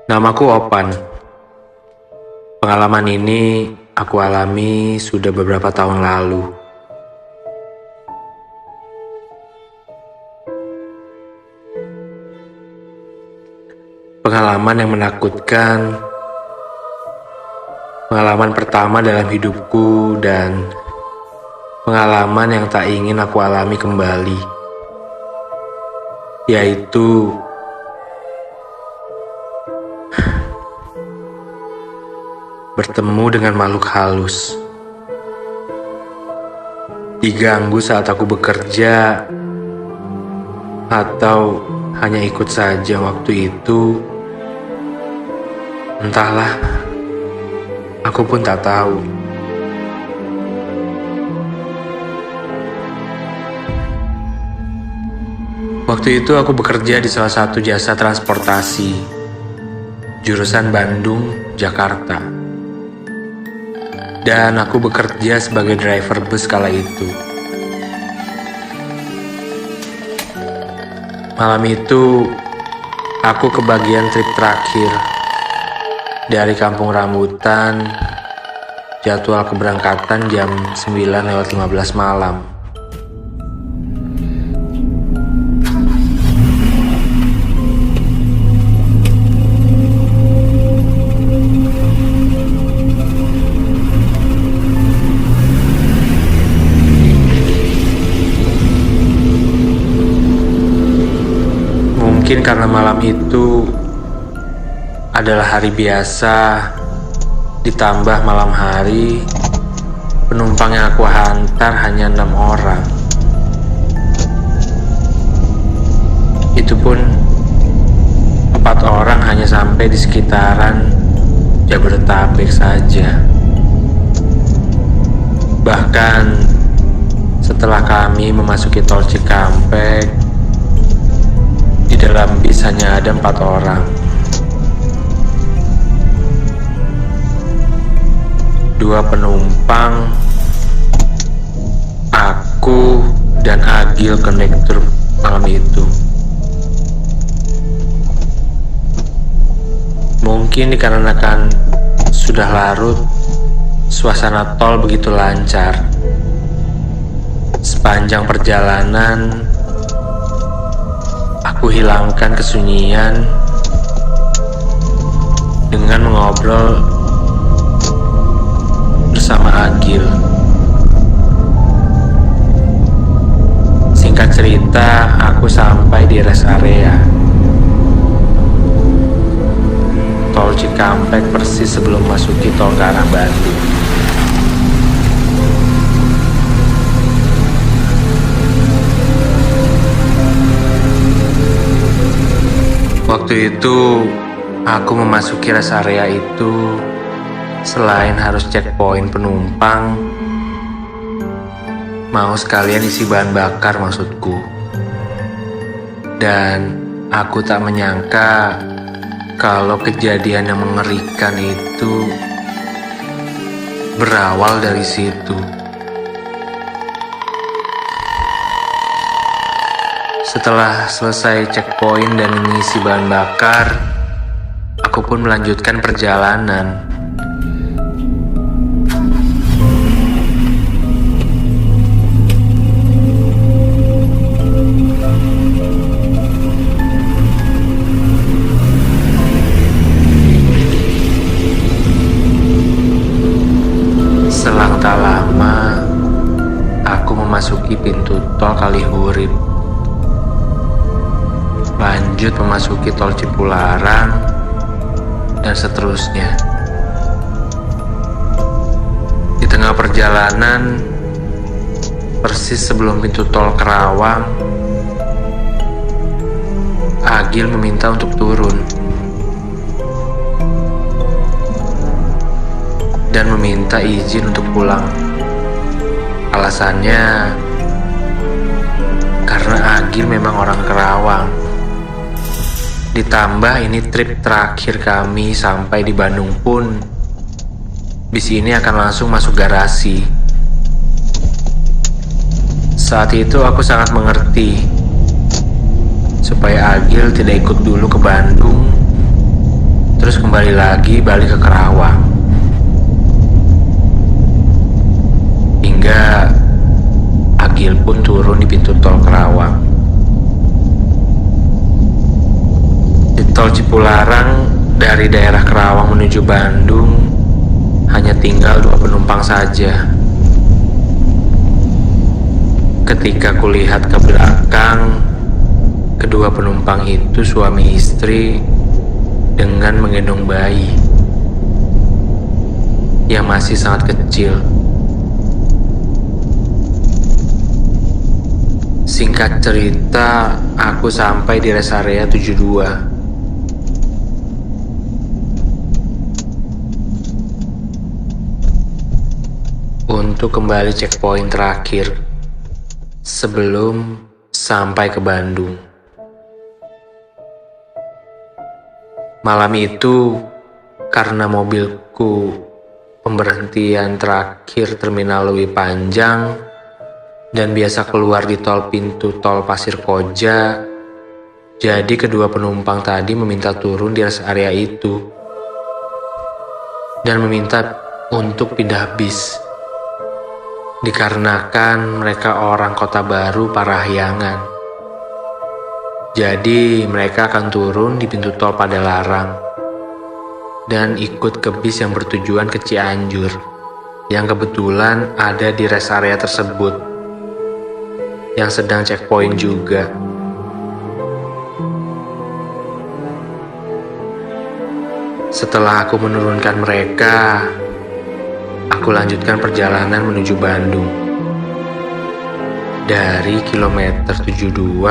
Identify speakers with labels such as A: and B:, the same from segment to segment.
A: Namaku Opan. Pengalaman ini aku alami sudah beberapa tahun lalu. Pengalaman yang menakutkan, pengalaman pertama dalam hidupku, dan pengalaman yang tak ingin aku alami kembali, yaitu bertemu dengan makhluk halus. Diganggu saat aku bekerja, atau hanya ikut saja waktu itu. Entahlah, aku pun tak tahu. Waktu itu aku bekerja di salah satu jasa transportasi, jurusan Bandung, Jakarta. Dan aku bekerja sebagai driver bus kala itu. Malam itu, aku kebagian trip terakhir. Dari Kampung Rambutan, jadwal keberangkatan jam 9:15 malam. Mungkin karena malam itu adalah hari biasa, ditambah malam hari, penumpang yang aku hantar hanya 6 orang. Itu pun 4 orang hanya sampai di sekitaran Jabodetabek saja. Bahkan setelah kami memasuki tol Cikampek, di dalam bis hanya ada 4 orang. 2 penumpang, aku dan Agil kondektur malam itu. Mungkin dikarenakan sudah larut, suasana tol begitu lancar. Sepanjang perjalanan, aku hilangkan kesunyian dengan mengobrol bersama Agil. Singkat cerita, aku sampai di rest area tol Cikampek persis sebelum masuki tol ke arah Bandung. Waktu itu, aku memasuki rest area itu selain harus checkpoint penumpang, mau sekalian isi bahan bakar maksudku. Dan aku tak menyangka kalau kejadian yang mengerikan itu berawal dari situ. Setelah selesai checkpoint dan mengisi bahan bakar, aku pun melanjutkan perjalanan. Selang tak lama, aku memasuki pintu tol Kalihurip. Lanjut memasuki tol Cipularang, dan seterusnya. Di tengah perjalanan, persis sebelum pintu tol Kerawang, Agil meminta untuk turun dan meminta izin untuk pulang. Alasannya karena Agil memang orang Kerawang. Ditambah ini trip terakhir kami sampai di Bandung pun, bis ini akan langsung masuk garasi. Saat itu aku sangat mengerti supaya Agil tidak ikut dulu ke Bandung, terus kembali lagi balik ke Karawang. Hingga Agil pun turun di pintu tol Karawang. Di tol Cipularang dari daerah Karawang menuju Bandung hanya tinggal 2 penumpang saja. Ketika kulihat ke belakang, kedua penumpang itu suami istri dengan menggendong bayi yang masih sangat kecil. Singkat cerita, aku sampai di rest area 72. Untuk kembali checkpoint terakhir sebelum sampai ke Bandung. Malam itu, karena mobilku pemberhentian terakhir terminal lebih panjang dan biasa keluar di tol pintu tol Pasir Koja, jadi kedua penumpang tadi meminta turun di rest area itu dan meminta untuk pindah bis. Dikarenakan mereka orang Kota Baru Parahyangan. Jadi mereka akan turun di pintu tol Padalarang dan ikut ke bis yang bertujuan ke Cianjur, yang kebetulan ada di rest area tersebut, yang sedang checkpoint juga. Setelah aku menurunkan mereka, aku lanjutkan perjalanan menuju Bandung. Dari kilometer 72,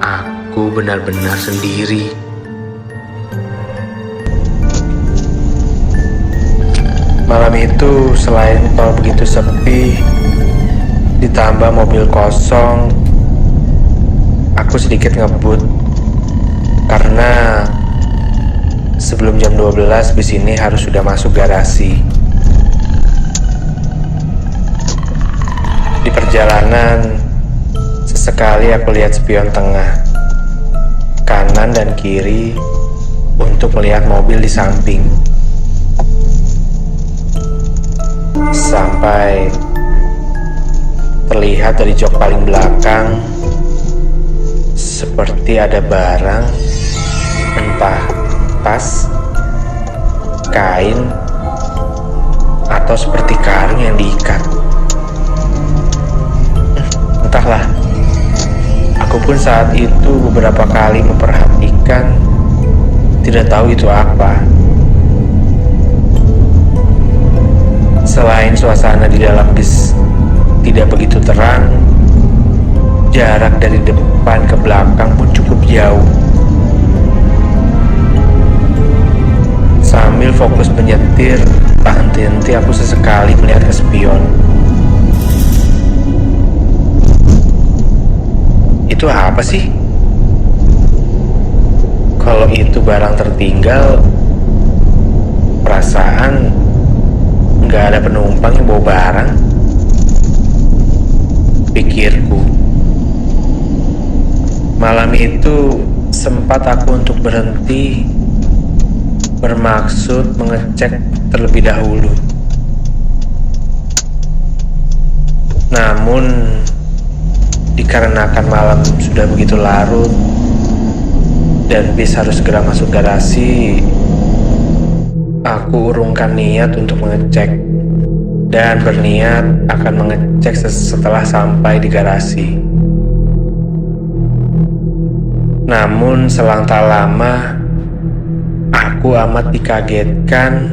A: aku benar-benar sendiri. Malam itu selain tol begitu sepi, ditambah mobil kosong, aku sedikit ngebut karena sebelum jam 12 bis ini harus sudah masuk garasi. Di perjalanan, sesekali aku lihat spion tengah, kanan dan kiri untuk melihat mobil di samping. Sampai terlihat dari jok paling belakang seperti ada barang, entah tas, kain, atau seperti karung yang diikat. Entahlah, aku pun saat itu beberapa kali memperhatikan, tidak tahu itu apa. Selain suasana di dalam bis tidak begitu terang, jarak dari depan ke belakang pun cukup jauh. Sambil fokus menyetir, tak henti-henti aku sesekali melihat ke spion. Itu apa sih? Kalau itu barang tertinggal, perasaan nggak ada penumpang yang bawa barang, pikirku. Malam itu sempat aku untuk berhenti, bermaksud mengecek terlebih dahulu. Namun, dikarenakan malam sudah begitu larut dan bis harus segera masuk garasi, aku urungkan niat untuk mengecek dan berniat akan mengecek setelah sampai di garasi. Namun selang tak lama, aku amat dikagetkan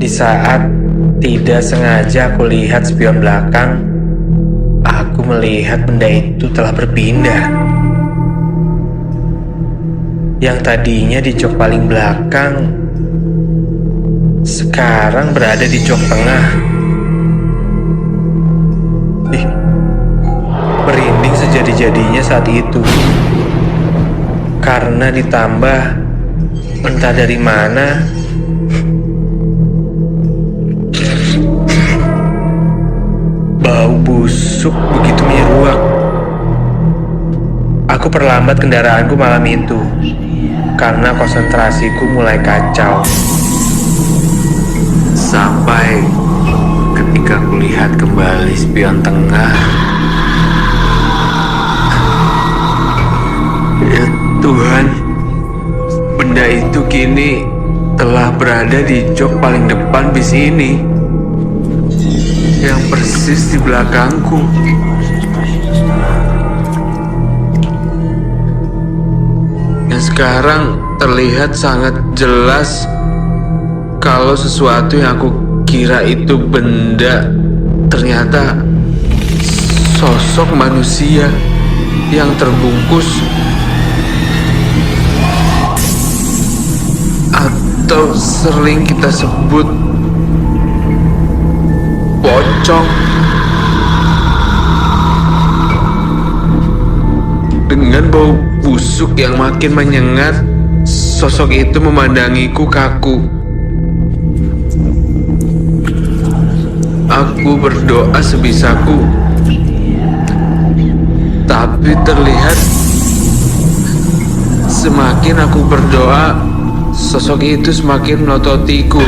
A: di saat tidak sengaja aku lihat spion belakang. Aku melihat benda itu telah berpindah. Yang tadinya di jok paling belakang, sekarang berada di jok tengah. Merinding sejadi-jadinya saat itu. Karena ditambah entah dari mana bau busuk menusuk begitu menyeruak. Aku perlambat kendaraanku malam itu karena konsentrasiku mulai kacau. Sampai ketika kulihat kembali spion tengah. Ya Tuhan, benda itu kini telah berada di jok paling depan bis ini, yang persis di belakangku. Yang sekarang terlihat sangat jelas kalau sesuatu yang aku kira itu benda ternyata sosok manusia yang terbungkus atau sering kita sebut pocong. Dengan bau busuk yang makin menyengat, sosok itu memandangiku kaku. Aku berdoa sebisaku, tapi terlihat semakin aku berdoa, sosok itu semakin melototiku.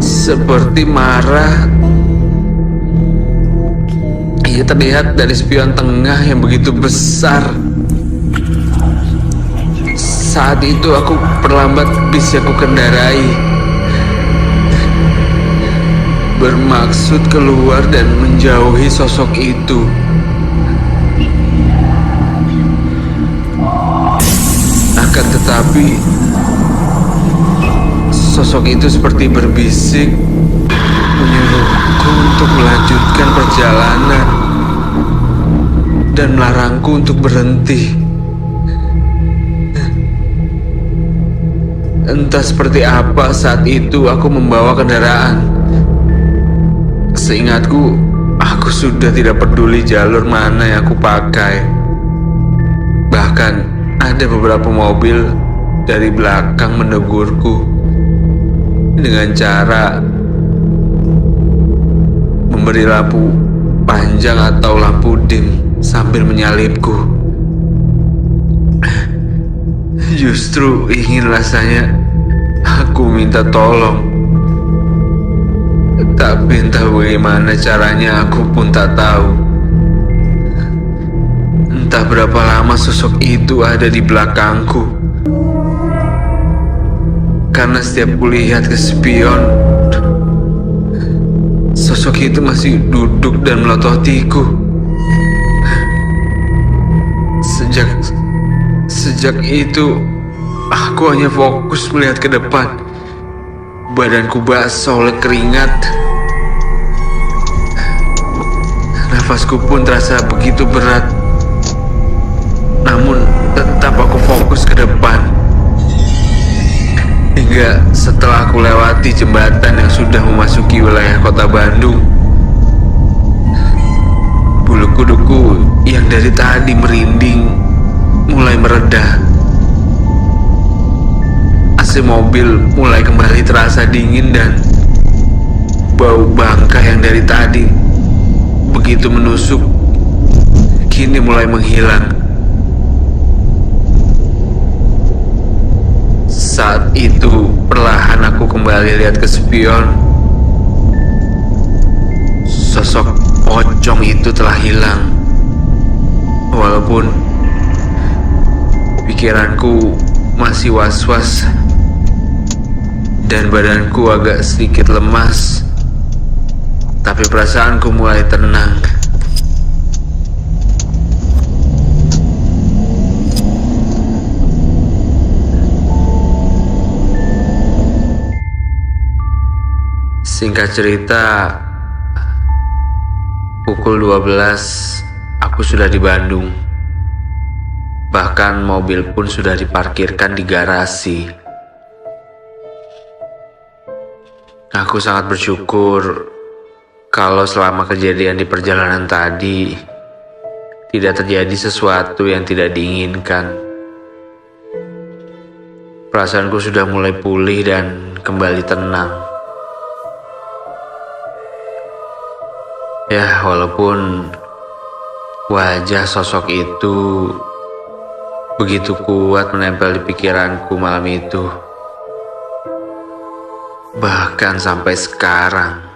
A: Seperti marah. Ia terlihat dari spion tengah yang begitu besar. Saat itu aku perlambat bis yang aku kendarai, bermaksud keluar dan menjauhi sosok itu. Akan tetapi sosok itu seperti berbisik, menyuruhku untuk melanjutkan perjalanan dan melarangku untuk berhenti. Entah seperti apa saat itu aku membawa kendaraan. Seingatku, aku sudah tidak peduli jalur mana yang aku pakai. Bahkan ada beberapa mobil dari belakang menegurku dengan cara memberi lampu panjang atau lampu dim sambil menyalipku. Justru ingin rasanya aku minta tolong, tapi entah bagaimana caranya aku pun tak tahu. Entah berapa lama sosok itu ada di belakangku, karena setiap kulihat ke spion, sosok itu masih duduk dan melototiku. Sejak itu, aku hanya fokus melihat ke depan. Badanku basah oleh keringat. Nafasku pun terasa begitu berat. Namun, tetap aku fokus ke depan. Hingga setelah aku lewati jembatan yang sudah memasuki wilayah kota Bandung, bulu kuduku yang dari tadi merinding mulai mereda. AC mobil mulai kembali terasa dingin dan bau bangka yang dari tadi begitu menusuk kini mulai menghilang. Saat itu perlahan aku kembali lihat ke spion. Sosok pocong itu telah hilang. Walaupun pikiranku masih was-was dan badanku agak sedikit lemas, tapi perasaanku mulai tenang. Singkat cerita, pukul 12 aku sudah di Bandung. Bahkan mobil pun sudah diparkirkan di garasi. Aku sangat bersyukur kalau selama kejadian di perjalanan tadi tidak terjadi sesuatu yang tidak diinginkan. Perasaanku sudah mulai pulih dan kembali tenang. Ya, walaupun wajah sosok itu begitu kuat menempel di pikiranku malam itu. Bahkan sampai sekarang.